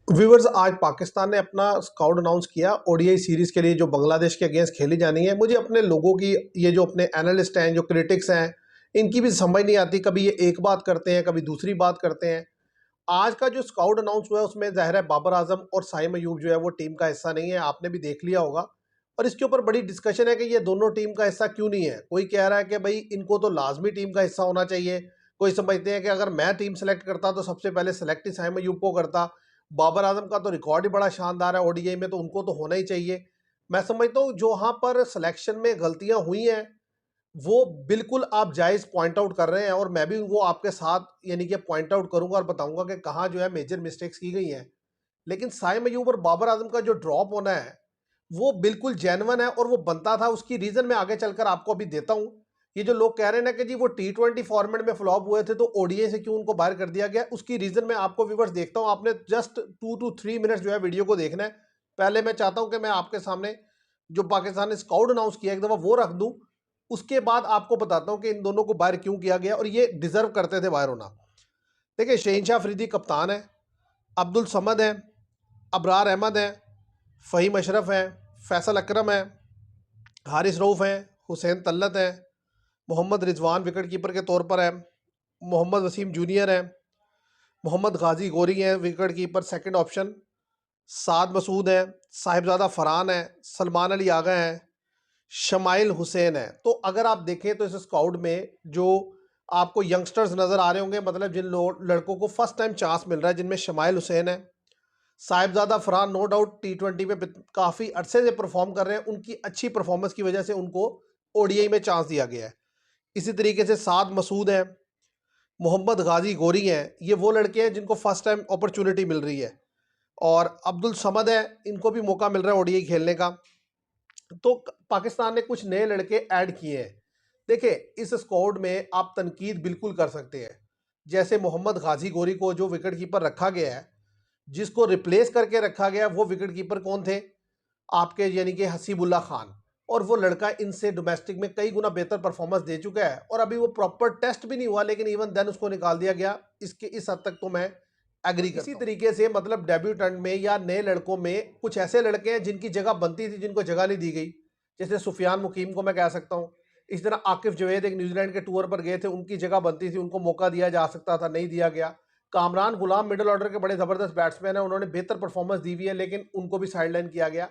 Viewers, आज पाकिस्तान ने अपना स्क्वाड अनाउंस किया ओडीआई सीरीज के लिए जो बांग्लादेश के अगेंस्ट खेली जानी है। मुझे अपने लोगों की, ये जो अपने एनालिस्ट हैं, जो क्रिटिक्स हैं, इनकी भी समझ नहीं आती। कभी ये एक बात करते हैं, कभी दूसरी बात करते हैं। आज का जो स्क्वाड अनाउंस हुआ है उसमें ज़ाहिर है बाबर आजम और साइम अयूब जो है वो टीम का हिस्सा नहीं है। आपने भी देख लिया होगा और इसके ऊपर बड़ी डिस्कशन है कि ये दोनों टीम का हिस्सा क्यों नहीं है। कोई कह रहा है कि भाई इनको तो लाजमी टीम का हिस्सा होना चाहिए। कोई समझते हैं कि अगर मैं टीम सेलेक्ट करता तो सबसे पहले सेलेक्ट ही साइम अयूब को करता। बाबर आजम का तो रिकॉर्ड ही बड़ा शानदार है ओडीआई में, तो उनको तो होना ही चाहिए। मैं समझता हूँ जो वहाँ पर सिलेक्शन में गलतियाँ हुई हैं वो बिल्कुल आप जायज़ पॉइंट आउट कर रहे हैं, और मैं भी वो आपके साथ यानी कि पॉइंट आउट करूंगा और बताऊंगा कि कहाँ जो है मेजर मिस्टेक्स की गई हैं। लेकिन साइम अयूब और बाबर आजम का जो ड्रॉप होना है वो बिल्कुल जेन्युइन है और वो बनता था। उसकी रीज़न मैं आगे चलकर आपको अभी देता हूँ। ये जो लोग कह रहे हैं ना कि जी वो T20 फॉर्मेट में फ्लॉप हुए थे तो ओडीआई से क्यों उनको बाहर कर दिया गया, उसकी रीज़न मैं आपको व्यूवर्स देखता हूँ। आपने जस्ट 2 to 3 मिनट्स जो है वीडियो को देखना है। पहले मैं चाहता हूँ कि मैं आपके सामने जो पाकिस्तान ने स्क्वाड अनाउंस किया एक दफ़ा वो रख दूँ, उसके बाद आपको बताता हूँ कि इन दोनों को बाहर क्यों किया गया और ये डिजर्व करते थे बाहर होना। देखिए, शहीनशाह अफरीदी कप्तान है, अब्दुल समद है, अबरार अहमद है, फ़हीम अशरफ है, फैसल अकरम है, हारिस रऊफ़ हैं, हुसैन तल्लत है, मोहम्मद रिजवान विकेट कीपर के तौर पर है, मोहम्मद वसीम जूनियर है, मोहम्मद गाजी गोरी हैं विकेट कीपर सेकंड ऑप्शन, साद मसूद है, साहिबजादा फरहान है, सलमान अली आगा हैं, शमाइल हुसैन है। तो अगर आप देखें तो इस स्क्वाड में जो आपको यंगस्टर्स नज़र आ रहे होंगे, मतलब जिन लड़कों को फर्स्ट टाइम चांस मिल रहा है, जिनमें शमाइल हुसैन है, Sahibzada Farhan no doubt T20 में काफ़ी अरसे से परफॉर्म कर रहे हैं। उनकी अच्छी परफॉर्मेंस की वजह से उनको ओडीआई में चांस दिया गया है। इसी तरीके से साद मसूद हैं, मोहम्मद गाजी गोरी हैं, ये वो लड़के हैं जिनको फर्स्ट टाइम अपॉर्चुनिटी मिल रही है। और अब्दुल समद है, इनको भी मौका मिल रहा है ओडीआई खेलने का। तो पाकिस्तान ने कुछ नए लड़के ऐड किए हैं। देखिए, इस स्क्वाड में आप तनकीद बिल्कुल कर सकते हैं। जैसे मोहम्मद गाजी गोरी को जो विकेट कीपर रखा गया है, जिसको रिप्लेस करके रखा गया, वो विकेट कीपर कौन थे आपके, यानी कि हसीबुल्ला खान। और वो लड़का इनसे डोमेस्टिक में कई गुना बेहतर परफॉर्मेंस दे चुका है और अभी वो प्रॉपर टेस्ट भी नहीं हुआ, लेकिन इवन देन उसको निकाल दिया गया। इसके इस हद तक तो मैं एग्री करता हूं। इसी तरीके से मतलब डेब्यूटेंट में या नए लड़कों में कुछ ऐसे लड़के हैं जिनकी जगह बनती थी, जिनको जगह नहीं दी गई। जैसे सुफियान मुकीम को मैं कह सकता हूँ। इस तरह आकिफ जवेद एक न्यूजीलैंड के टूर पर गए थे, उनकी जगह बनती थी, उनको मौका दिया जा सकता था, नहीं दिया गया। कामरान गुलाम मिडिल ऑर्डर के बड़े ज़बरदस्त बैट्समैन हैं, उन्होंने बेहतर परफॉर्मेंस दी हुई है, लेकिन उनको भी साइडलाइन किया गया।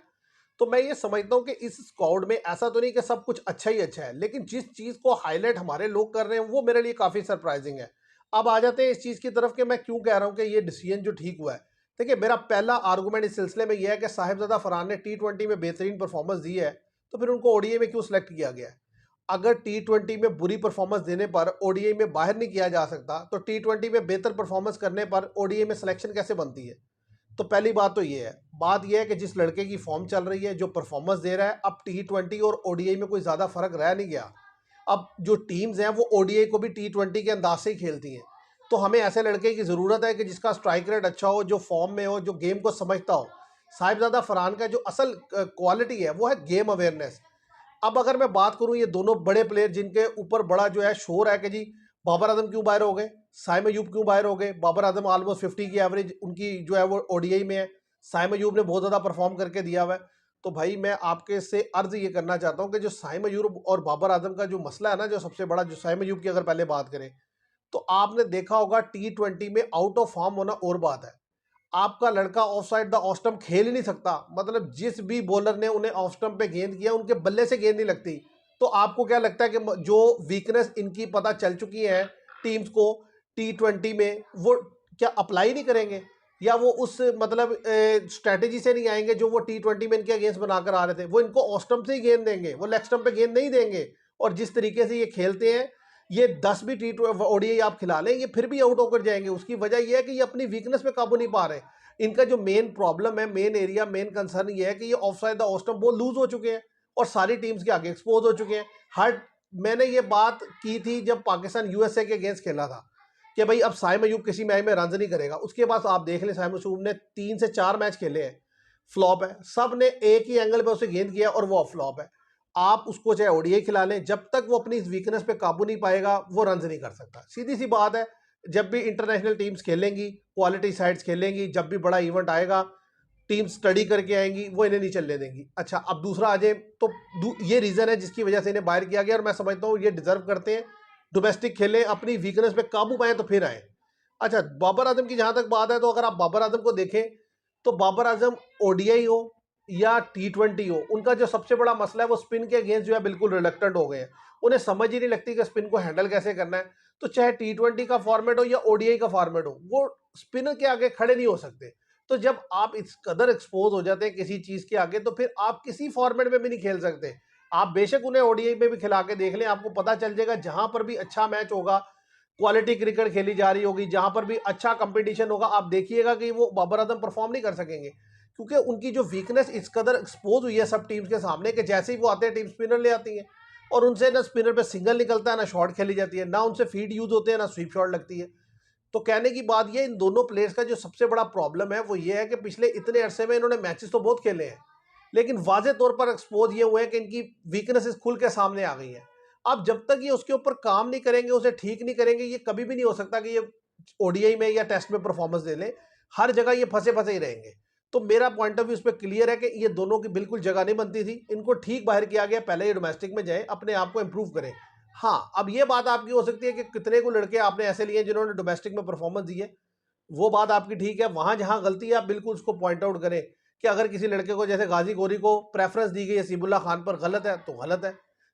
तो मैं ये समझता हूँ कि इस स्क्वाड में ऐसा तो नहीं कि सब कुछ अच्छा ही अच्छा है, लेकिन जिस चीज़ को हाईलाइट हमारे लोग कर रहे हैं वो मेरे लिए काफ़ी सरप्राइजिंग है। अब आ जाते हैं इस चीज़ की तरफ कि मैं क्यों कह रहा हूँ कि ये डिसीजन जो ठीक हुआ है। देखिए, मेरा पहला आर्गूमेंट इस सिलसिले में यह है कि साहिबजादा फरहान ने T20 में बेहतरीन परफॉर्मेंस दी है, तो फिर उनको ओडीआई में क्यों सिलेक्ट किया गया है। अगर T20 में बुरी परफॉर्मेंस देने पर ओडीआई में बाहर नहीं किया जा सकता, तो T20 में बेहतर परफॉर्मेंस करने पर ओडीआई में सिलेक्शन कैसे बनती है। तो पहली बात तो ये है। बात ये है कि जिस लड़के की फॉर्म चल रही है, जो परफॉर्मेंस दे रहा है, अब T20 और ओडीआई में कोई ज़्यादा फर्क रह नहीं गया। अब जो टीम्स हैं वो ओडीआई को भी T20 के अंदाज से ही खेलती हैं। तो हमें ऐसे लड़के की ज़रूरत है कि जिसका स्ट्राइक रेट अच्छा हो, जो फॉर्म में हो, जो गेम को समझता हो। साहिबजादा फरहान का जो असल क्वालिटी है वो है गेम अवेयरनेस। अब अगर मैं बात करूं, ये दोनों बड़े प्लेयर जिनके ऊपर बड़ा जो है शोर है कि जी बाबर आजम क्यों बाहर हो गए, साइम अयूब क्यों बाहर हो गए। बाबर आजम ऑलमोस्ट 50 की एवरेज उनकी जो है वो ओडीआई में है। साइम अयूब ने बहुत ज़्यादा परफॉर्म करके दिया हुआ है। तो भाई मैं आपके से अर्ज ये करना चाहता हूँ कि जो साइम अयूब और बाबर आजम का जो मसला है ना, जो सबसे बड़ा, जो साइम अयूब की अगर पहले बात करें, तो आपने देखा होगा T20 में आउट ऑफ फॉर्म होना और बात है। आपका लड़का of side the off stump खेल ही नहीं सकता। मतलब जिस भी बॉलर ने उन्हें ऑफ स्टंप पे गेंद किया, उनके बल्ले से गेंद नहीं लगती। तो आपको क्या लगता है कि जो वीकनेस इनकी पता चल चुकी है टीम्स को T20 में, वो क्या अप्लाई नहीं करेंगे, या वो उस मतलब स्ट्रेटेजी से नहीं आएंगे जो वो T20 में इनके अगेंस्ट बनाकर आ रहे थे। वो इनको ऑफ स्टंप से ही गेंद देंगे, वो लेग स्टंप पे गेंद नहीं देंगे। और जिस तरीके से ये खेलते हैं, ये 10 भी ओडीआई आप खिला लें, ये फिर भी आउट होकर जाएंगे। उसकी वजह यह है कि ये अपनी वीकनेस पे काबू नहीं पा रहे। इनका जो मेन प्रॉब्लम है, मेन एरिया, मेन कंसर्न ये है कि ये of side the off stump वो लूज हो चुके हैं और सारी टीम्स के आगे एक्सपोज हो चुके हैं। हर मैंने ये बात की थी जब पाकिस्तान यूएसए के अगेंस्ट खेला था कि भाई अब साइम अयूब किसी मैच में रन नहीं करेगा। उसके बाद आप देख लें, साइम अयूब ने 3 से 4 मैच खेले हैं, फ्लॉप है। सब ने एक ही एंगल पे उसे गेंद किया और वो फ्लॉप है। आप उसको चाहे ओडीआई खिला लें, जब तक वो अपनी इस वीकनेस पे काबू नहीं पाएगा वो रन नहीं कर सकता। सीधी सी बात है। जब भी इंटरनेशनल टीम्स खेलेंगी, क्वालिटी साइड्स खेलेंगी, जब भी बड़ा इवेंट आएगा, टीम स्टडी करके आएंगी, वो इन्हें नहीं चलने देंगी। अच्छा, अब दूसरा आ जाए तो ये रीज़न है जिसकी वजह से इन्हें बाहर किया गया, और मैं समझता हूँ ये डिजर्व करते हैं। डोमेस्टिक खेलें, अपनी वीकनेस पे काबू पाएँ तो फिर आए। अच्छा, बाबर आजम की जहाँ तक बात है, तो अगर आप बाबर आजम को देखें तो बाबर आजम ओडीआई हो या टी20 हो, उनका जो सबसे बड़ा मसला है वो स्पिन के अगेंस्ट जो है बिल्कुल रिलक्टेंट हो गए हैं। उन्हें समझ ही नहीं लगती कि स्पिन को हैंडल कैसे करना है। तो चाहे टी20 का फॉर्मेट हो या ओडीआई का फॉर्मेट हो, वो स्पिनर के आगे खड़े नहीं हो सकते। तो जब आप इस कदर एक्सपोज हो जाते हैं किसी चीज के आगे, तो फिर आप किसी फॉर्मेट में भी नहीं खेल सकते। आप बेशक उन्हें ओडीआई में भी खिला के देख लें, आपको पता चल जाएगा जहां पर भी अच्छा मैच होगा, क्वालिटी क्रिकेट खेली जा रही होगी, जहां पर भी अच्छा कंपटीशन होगा, आप देखिएगा कि वो बाबर आजम परफॉर्म नहीं कर सकेंगे, क्योंकि उनकी जो वीकनेस इस कदर एक्सपोज हुई है सब टीम्स के सामने कि जैसे ही वो आते हैं टीम स्पिनर ले आती है, और उनसे ना स्पिनर पे सिंगल निकलता है, ना शॉट खेली जाती है, ना उनसे फीड यूज होते हैं, ना स्वीप शॉट लगती है। तो कहने की बात ये, इन दोनों प्लेयर्स का जो सबसे बड़ा प्रॉब्लम है वो ये है कि पिछले इतने अरसे में इन्होंने मैचेस तो बहुत खेले हैं, लेकिन वाजे तौर पर एक्सपोज ये हुए हैं कि इनकी वीकनेसेस खुल के सामने आ गई हैं। अब जब तक ये उसके ऊपर काम नहीं करेंगे, उसे ठीक नहीं करेंगे, ये कभी भी नहीं हो सकता कि ये ओडीआई में या टेस्ट में परफॉर्मेंस दे लें। हर जगह ये फंसे फंसे ही रहेंगे। तो मेरा पॉइंट ऑफ व्यू इस पर क्लियर है कि ये दोनों की बिल्कुल जगह नहीं बनती थी, इनको ठीक बाहर किया गया। पहले ये डोमेस्टिक में जाए, अपने आप को इंप्रूव करें। हाँ, अब ये बात आपकी हो सकती है कि कितने को लड़के आपने ऐसे लिए जिन्होंने डोमेस्टिक में परफॉर्मेंस दी है, वो बात आपकी ठीक है। वहां जहां गलती है आप बिल्कुल उसको पॉइंट आउट करें कि अगर किसी लड़के को जैसे गाजी गोरी को प्रेफरेंस दी गई हसीबुल्ला खान पर, गलत है तो गलत है।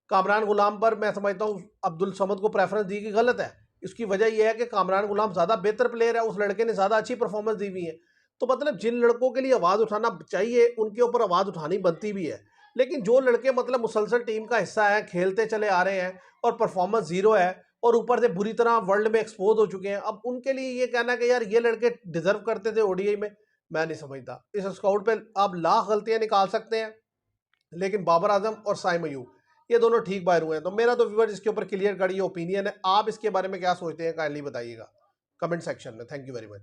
कामरान गुलाम पर मैं समझता हूँ अब्दुल समद को प्रेफरेंस दी गई, गलत है। इसकी वजह यह है कि कामरान गुलाम ज़्यादा बेहतर प्लेयर है, उस लड़के ने ज़्यादा अच्छी परफॉर्मेंस दी हुई है। तो मतलब जिन लड़कों के लिए आवाज़ उठाना चाहिए उनके ऊपर आवाज़ उठानी बनती भी है। लेकिन जो लड़के मतलब मुसलसल टीम का हिस्सा है, खेलते चले आ रहे हैं और परफॉर्मेंस जीरो है, और ऊपर से बुरी तरह वर्ल्ड में एक्सपोज हो चुके हैं, अब उनके लिए ये कहना कि यार ये लड़के डिजर्व करते थे ओडीआई में, मैं नहीं समझता। इस स्काउट पे आप लाख गलतियां निकाल सकते हैं, लेकिन बाबर आजम और साइम अयूब ये दोनों ठीक बाहर हुए हैं। तो मेरा तो व्यूअर इसके ऊपर क्लियर कट ये ओपिनियन है। आप इसके बारे में क्या सोचते हैं, काइंडली बताइएगा कमेंट सेक्शन में। Thank you very much.